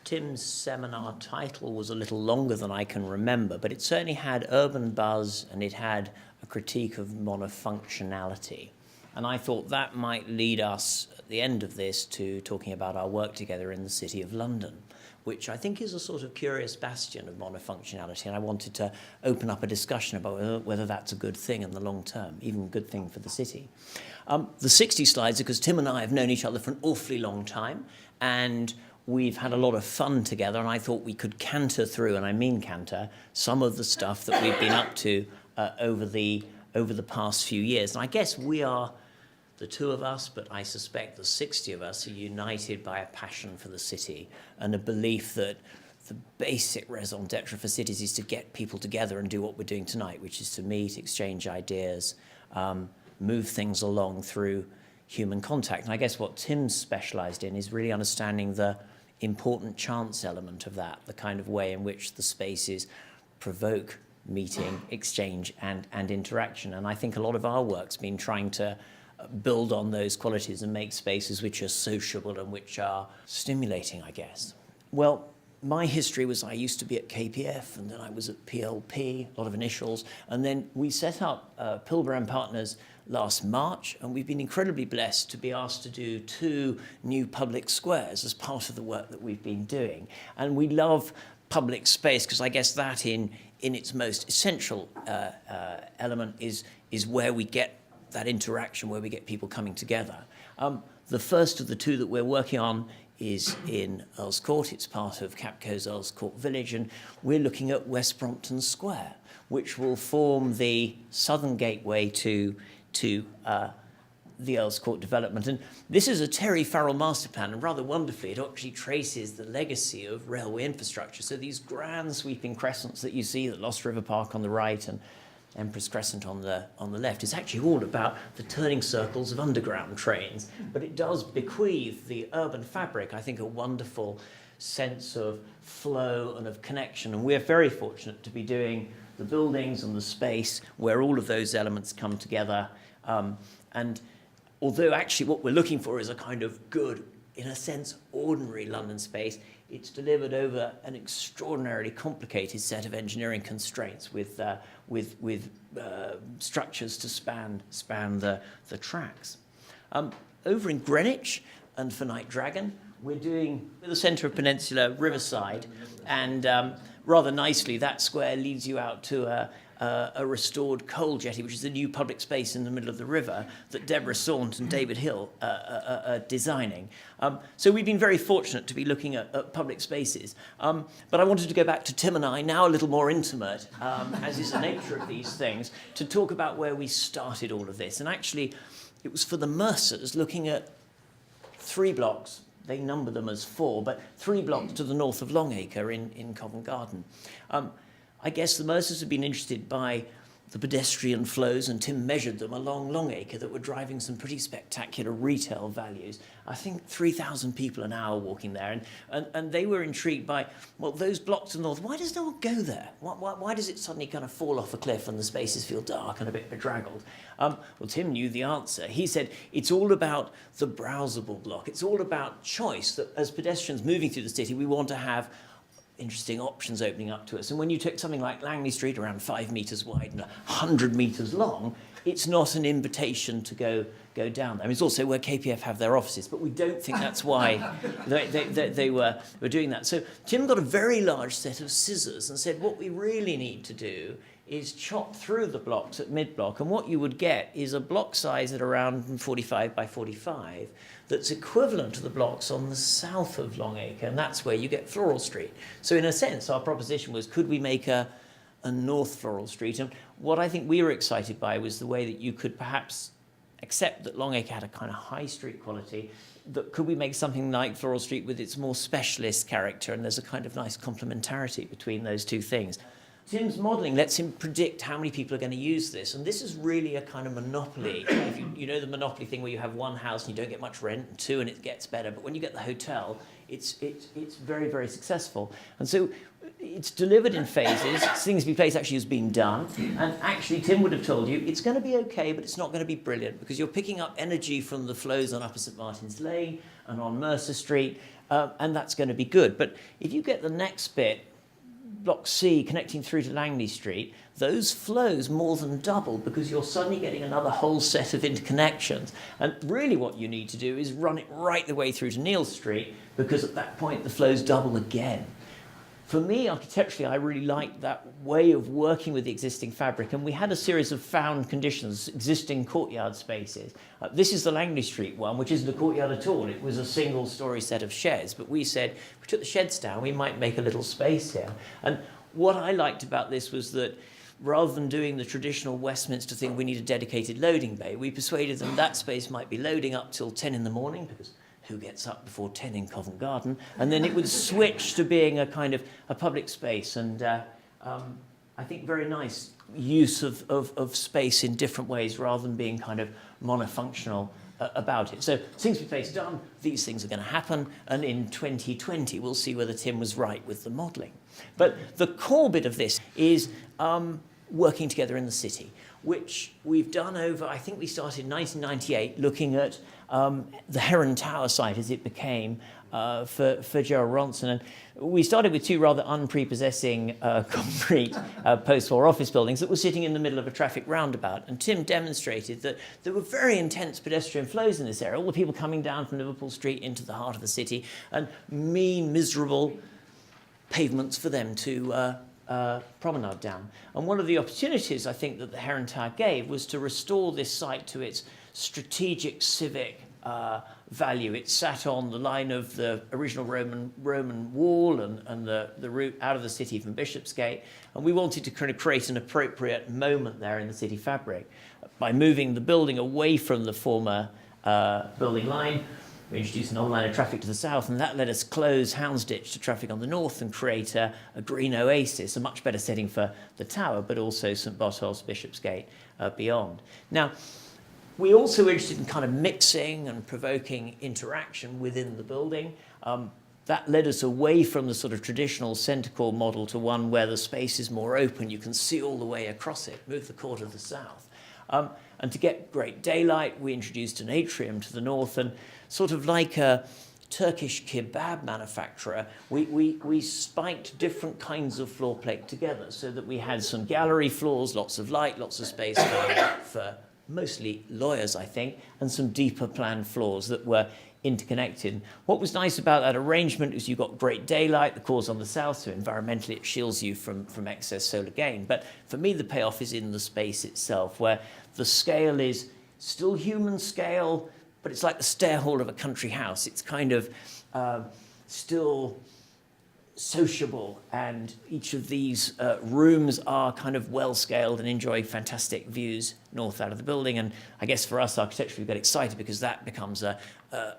Tim's seminar title was a little longer than I can remember, but it certainly had urban buzz and it had a critique of monofunctionality. And I thought that might lead us at the end of this to talking about our work together in the City of London, which I think is a sort of curious bastion of monofunctionality. And I wanted to open up a discussion about whether that's a good thing in the long term, even a good thing for the city. The 60 slides are because Tim and I have known each other for an awfully long time, and we've had a lot of fun together, and I thought we could canter through, and I mean canter, some of the stuff that we've been up to over the past few years. And I guess we are the two of us, but I suspect the 60 of us are united by a passion for the city and a belief that the basic raison d'etre for cities is to get people together and do what we're doing tonight, which is to meet, exchange ideas, move things along through human contact. And I guess what Tim's specialised in is really understanding the important chance element of that, the kind of way in which the spaces provoke meeting, exchange, and interaction. And I think a lot of our work's been trying to build on those qualities and make spaces which are sociable and which are stimulating, I guess. Well, my history was I used to be at KPF, and then I was at PLP, a lot of initials, and then we set up Pilbrow and Partners last March, and we've been incredibly blessed to be asked to do 2 new public squares as part of the work that we've been doing. And we love public space because I guess that in its most essential element is where we get that interaction, where we get people coming together. The first of the 2 that we're working on is in Earls Court. It's part of Capco's Earls Court Village, and we're looking at West Brompton Square, which will form the southern gateway to the Earls Court development. And this is a Terry Farrell master plan, and rather wonderfully, it actually traces the legacy of railway infrastructure. So these grand sweeping crescents that you see, the Lost River Park on the right and Empress Crescent on the left, is actually all about the turning circles of underground trains. But it does bequeath the urban fabric, I think, a wonderful sense of flow and of connection. And we're very fortunate to be doing the buildings and the space where all of those elements come together. And although actually what we're looking for is a kind of good, in a sense, ordinary London space, it's delivered over an extraordinarily complicated set of engineering constraints with structures to span the tracks. Over in Greenwich and for Night Dragon, we're doing the centre of Peninsula Riverside, and rather nicely that square leads you out to a restored coal jetty, which is a new public space in the middle of the river that Deborah Saunt and David Hill are designing. So we've been very fortunate to be looking at public spaces. But I wanted to go back to Tim and I, now a little more intimate, as is the nature of these things, to talk about where we started all of this. And actually, it was for the Mercers, looking at 3 blocks. They number them as 4, but 3 blocks to the north of Longacre in Covent Garden. I guess the Mercers have been interested by the pedestrian flows, and Tim measured them along Longacre that were driving some pretty spectacular retail values. I think 3,000 people an hour walking there, and they were intrigued by, well, those blocks to the north, why does no one go there? Why does it suddenly kind of fall off a cliff and the spaces feel dark and a bit bedraggled? Well, Tim knew the answer. He said, it's all about the browsable block. It's all about choice, that as pedestrians moving through the city, we want to have interesting options opening up to us. And when you take something like Langley Street, around 5 metres wide and 100 metres long, it's not an invitation to go down there. I mean, it's also where KPF have their offices, but we don't think that's why they were doing that. So Tim got a very large set of scissors and said, what we really need to do is chop through the blocks at mid-block, and what you would get is a block size at around 45 by 45 that's equivalent to the blocks on the south of Longacre, and that's where you get Floral Street. So in a sense, our proposition was, could we make a North Floral Street? And what I think we were excited by was the way that you could perhaps accept that Longacre had a kind of high street quality, that could we make something like Floral Street with its more specialist character, and there's a kind of nice complementarity between those two things. Tim's modelling lets him predict how many people are going to use this, and this is really a kind of monopoly. If you know the monopoly thing where you have one house and you don't get much rent, and 2 and it gets better, but when you get the hotel, it's very, very successful. And so it's delivered in phases. Slingsby Place actually has been done, and actually Tim would have told you it's going to be okay, but it's not going to be brilliant because you're picking up energy from the flows on Upper St Martin's Lane and on Mercer Street, and that's going to be good. But if you get the next bit, Block C connecting through to Langley Street, those flows more than double because you're suddenly getting another whole set of interconnections. And really what you need to do is run it right the way through to Neal Street, because at that point the flows double again. For me, architecturally, I really liked that way of working with the existing fabric, and we had a series of found conditions, existing courtyard spaces. This is the Langley Street one, which isn't a courtyard at all. It was a single-storey set of sheds, but we said, if we took the sheds down, we might make a little space here. And what I liked about this was that rather than doing the traditional Westminster thing, we need a dedicated loading bay, we persuaded them that space might be loading up till 10 in the morning, because who gets up before 10 in Covent Garden? And then it would switch to being a kind of a public space. And I think very nice use of space in different ways rather than being kind of monofunctional about it. So Sainsbury Place done, these things are going to happen. And in 2020, we'll see whether Tim was right with the modelling. But the core bit of this is working together in the city, which we've done over, I think we started in 1998, looking at the Heron Tower site as it became for Gerald Ronson. And we started with two rather unprepossessing concrete post-war office buildings that were sitting in the middle of a traffic roundabout. And Tim demonstrated that there were very intense pedestrian flows in this area, all the people coming down from Liverpool Street into the heart of the city, and mean, miserable pavements for them to promenade down. And one of the opportunities I think that the Heron Tower gave was to restore this site to its strategic civic value. It sat on the line of the original Roman wall and the route out of the city from Bishopsgate, and we wanted to kind of create an appropriate moment there in the city fabric by moving the building away from the former building line. We introduced an old line of traffic to the south, and that let us close Houndsditch to traffic on the north and create a green oasis, a much better setting for the tower, but also St Botolph's, Bishopsgate beyond. Now, we also were interested in kind of mixing and provoking interaction within the building. That led us away from the sort of traditional centre core model to one where the space is more open. You can see all the way across it, move the core to the south. And to get great daylight, we introduced an atrium to the north, and sort of like a Turkish kebab manufacturer, we spiked different kinds of floor plate together so that we had some gallery floors, lots of light, lots of space for mostly lawyers, I think, and some deeper planned floors that were interconnected. What was nice about that arrangement is you got great daylight, the core's on the south, so environmentally it shields you from excess solar gain. But for me, the payoff is in the space itself, where the scale is still human scale, but it's like the stair hall of a country house. It's kind of still sociable, and each of these rooms are kind of well scaled and enjoy fantastic views north out of the building. And I guess for us architecturally, we get excited because that becomes a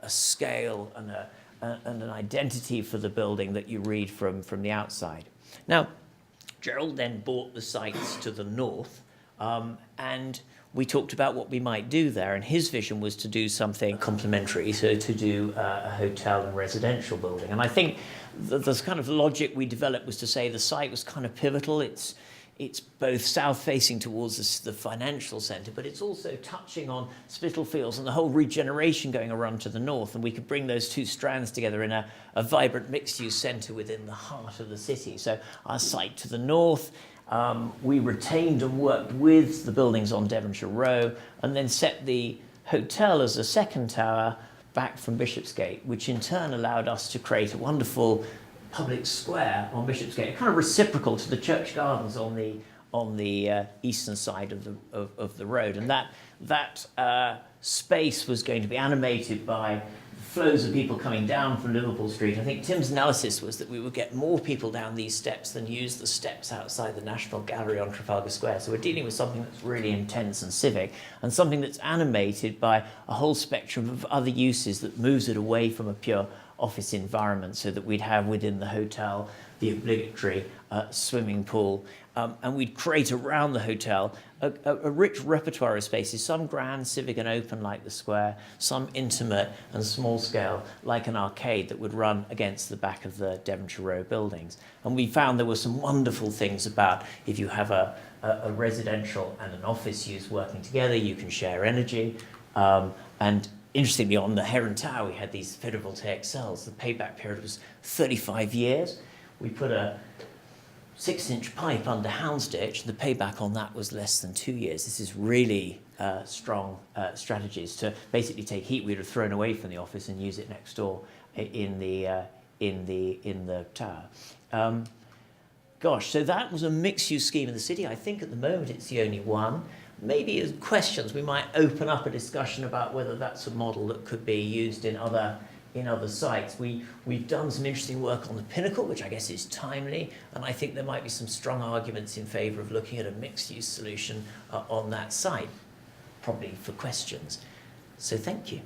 scale and an identity for the building that you read from the outside. Now, Gerald then bought the sites to the north, and we talked about what we might do there, and his vision was to do something complementary, so to do a hotel and residential building. And I think the kind of logic we developed was to say the site was kind of pivotal. It's both south-facing towards the financial centre, but it's also touching on Spitalfields and the whole regeneration going around to the north, and we could bring those two strands together in a vibrant mixed-use centre within the heart of the city. So our site to the north, we retained and worked with the buildings on Devonshire Row, and then set the hotel as a second tower back from Bishopsgate, which in turn allowed us to create a wonderful public square on Bishopsgate, kind of reciprocal to the church gardens on the eastern side of the road. And that space was going to be animated by flows of people coming down from Liverpool Street. I think Tim's analysis was that we would get more people down these steps than use the steps outside the National Gallery on Trafalgar Square. So we're dealing with something that's really intense and civic, and something that's animated by a whole spectrum of other uses that moves it away from a pure office environment, so that we'd have within the hotel the obligatory swimming pool, and we'd create around the hotel a rich repertoire of spaces, some grand, civic and open like the square, some intimate and small scale like an arcade that would run against the back of the Devonshire Row buildings. And we found there were some wonderful things about if you have a residential and an office use working together, you can share energy, and interestingly, on the Heron Tower, we had these photovoltaic cells. The payback period was 35 years. We put a 6-inch pipe under Houndsditch. The payback on that was less than 2 years. This is really strong strategies to basically take heat we'd have thrown away from the office and use it next door in the tower. Gosh, so that was a mixed-use scheme in the city. I think at the moment it's the only one. Maybe as questions we might open up a discussion about whether that's a model that could be used in other sites. We've done some interesting work on the Pinnacle, which I guess is timely, and I think there might be some strong arguments in favour of looking at a mixed-use solution on that site, probably for questions. So thank you.